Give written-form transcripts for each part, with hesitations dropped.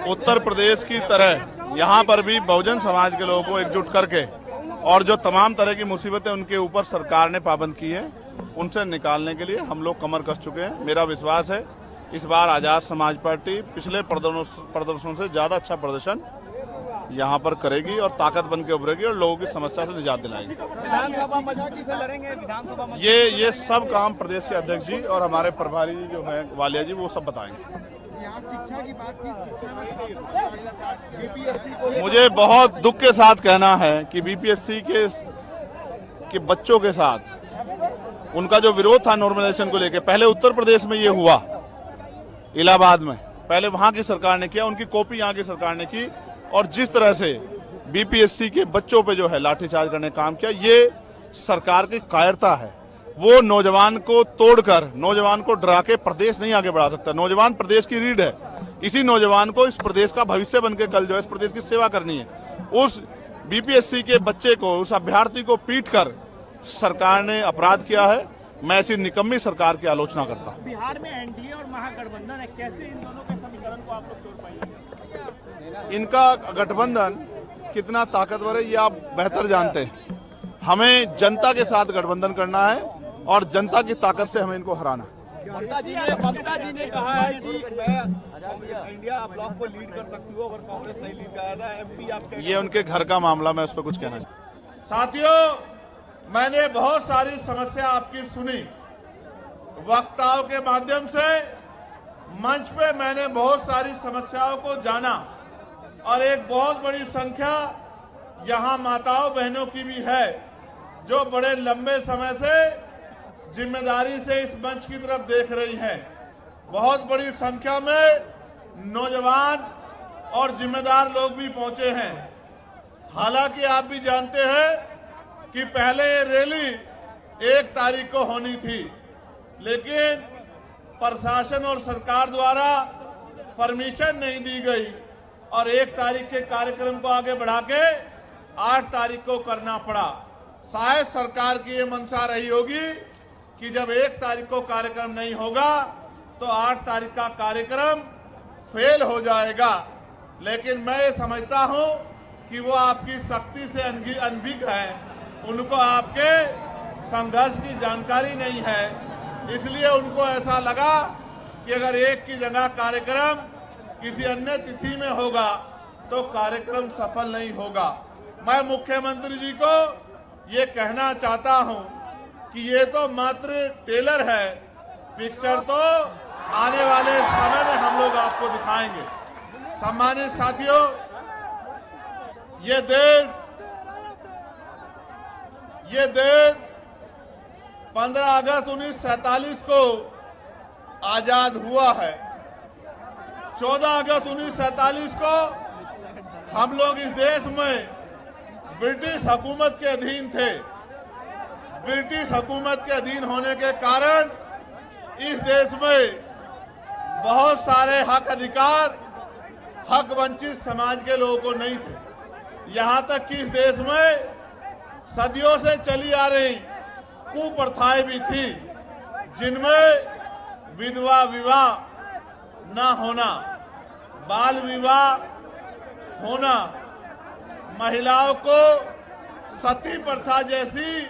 उत्तर प्रदेश की तरह यहाँ पर भी बहुजन समाज के लोगों को एकजुट करके और जो तमाम तरह की मुसीबतें उनके ऊपर सरकार ने पाबंद की है उनसे निकालने के लिए हम लोग कमर कस चुके हैं। मेरा विश्वास है इस बार आजाद समाज पार्टी पिछले प्रदर्शनों से ज्यादा अच्छा प्रदर्शन यहाँ पर करेगी और ताकत बन के उभरेगी और लोगों की समस्या से निजात दिलाएगी। ये सब काम प्रदेश के अध्यक्ष जी और हमारे प्रभारी जो है वालिया जी वो सब बताएंगे। यहाँ शिक्षा की बात की, शिक्षा में मुझे बहुत दुख के साथ कहना है कि बीपीएससी के बच्चों के साथ उनका जो विरोध था नॉर्मलाइजेशन को लेकर, पहले उत्तर प्रदेश में ये हुआ इलाहाबाद में, पहले वहां की सरकार ने किया, उनकी कॉपी यहाँ की सरकार ने की और जिस तरह से बीपीएससी के बच्चों पे जो है लाठीचार्ज करने का काम किया, ये सरकार की कायरता है। वो नौजवान को तोड़कर, नौजवान को डरा के प्रदेश नहीं आगे बढ़ा सकता। नौजवान प्रदेश की रीढ़ है। इसी नौजवान को इस प्रदेश का भविष्य बनकर कल जो है इस प्रदेश की सेवा करनी है। उस बीपीएससी के बच्चे को, उस अभ्यर्थी को पीटकर सरकार ने अपराध किया है। मैं ऐसी निकम्मी सरकार की आलोचना करता हूँ। बिहार में एनडीए और महागठबंधन है, कैसे इन दोनों के समीकरण को आप लोग तोड़ पाएंगे? इनका गठबंधन कितना ताकतवर है ये आप बेहतर जानते हैं। हमें जनता के साथ गठबंधन करना है और जनता की ताकत से हमें इनको हराना है। ममता जी ने कहा है कि मैं इंडिया ब्लॉक को लीड कर सकती हूँ अगर कांग्रेस नहीं लीड करेगा। एमपी आप ये उनके घर का मामला, मैं उस पर कुछ कहना चाहता। साथियों, मैंने बहुत सारी समस्या आपकी सुनी, वक्ताओं के माध्यम से मंच पे मैंने बहुत सारी समस्याओं को जाना और एक बहुत बड़ी संख्या यहाँ माताओं बहनों की भी है जो बड़े लंबे समय से जिम्मेदारी से इस मंच की तरफ देख रही हैं। बहुत बड़ी संख्या में नौजवान और जिम्मेदार लोग भी पहुंचे हैं। हालांकि आप भी जानते हैं कि पहले ये रैली 1 तारीख को होनी थी, लेकिन प्रशासन और सरकार द्वारा परमिशन नहीं दी गई और 1 तारीख के कार्यक्रम को आगे बढ़ा के 8 तारीख को करना पड़ा। शायद सरकार की ये मंशा रही होगी कि जब 1 तारीख को कार्यक्रम नहीं होगा तो 8 तारीख का कार्यक्रम फेल हो जाएगा। लेकिन मैं ये समझता हूं कि वो आपकी शक्ति से अनभिज्ञ है, उनको आपके संघर्ष की जानकारी नहीं है, इसलिए उनको ऐसा लगा कि अगर 1 की जगह कार्यक्रम किसी अन्य तिथि में होगा तो कार्यक्रम सफल नहीं होगा। मैं मुख्यमंत्री जी को ये कहना चाहता हूं कि ये तो मात्र टेलर है, पिक्चर तो आने वाले समय में हम लोग आपको दिखाएंगे। सम्मानित साथियों, ये देश 15 अगस्त 1947 को आजाद हुआ है। 14 अगस्त 1947 को हम लोग इस देश में ब्रिटिश हुकूमत के अधीन थे। ब्रिटिश हुकूमत के अधीन होने के कारण इस देश में बहुत सारे हक अधिकार हक वंचित समाज के लोगों को नहीं थे। यहाँ तक कि इस देश में सदियों से चली आ रही कुप्रथाएं भी थी, जिनमें विधवा विवाह न होना, बाल विवाह होना, महिलाओं को सती प्रथा जैसी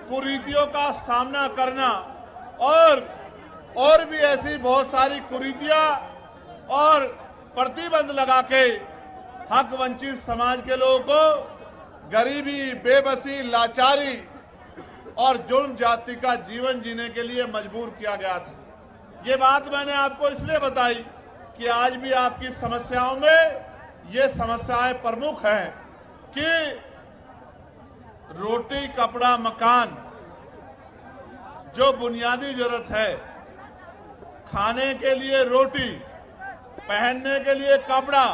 कुरीतियों का सामना करना और भी ऐसी बहुत सारी कुरीतियां और प्रतिबंध लगा के हक वंचित समाज के लोगों को गरीबी, बेबसी, लाचारी और जुल्म जाति का जीवन जीने के लिए मजबूर किया गया था। ये बात मैंने आपको इसलिए बताई कि आज भी आपकी समस्याओं में ये समस्याएं प्रमुख हैं कि रोटी, कपड़ा, मकान जो बुनियादी जरूरत है, खाने के लिए रोटी, पहनने के लिए कपड़ा,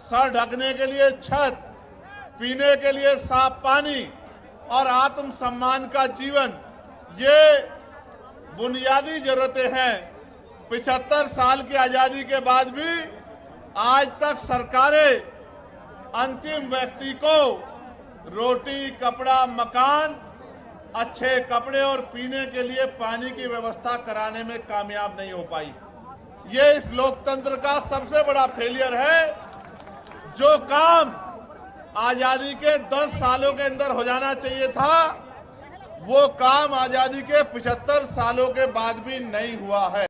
सर ढकने के लिए छत, पीने के लिए साफ पानी और आत्म सम्मान का जीवन, ये बुनियादी जरूरतें हैं। 75 साल की आजादी के बाद भी आज तक सरकारें अंतिम व्यक्ति को रोटी, कपड़ा, मकान, अच्छे कपड़े और पीने के लिए पानी की व्यवस्था कराने में कामयाब नहीं हो पाई। ये इस लोकतंत्र का सबसे बड़ा फेलियर है। जो काम आजादी के 10 सालों के अंदर हो जाना चाहिए था, वो काम आजादी के 75 सालों के बाद भी नहीं हुआ है।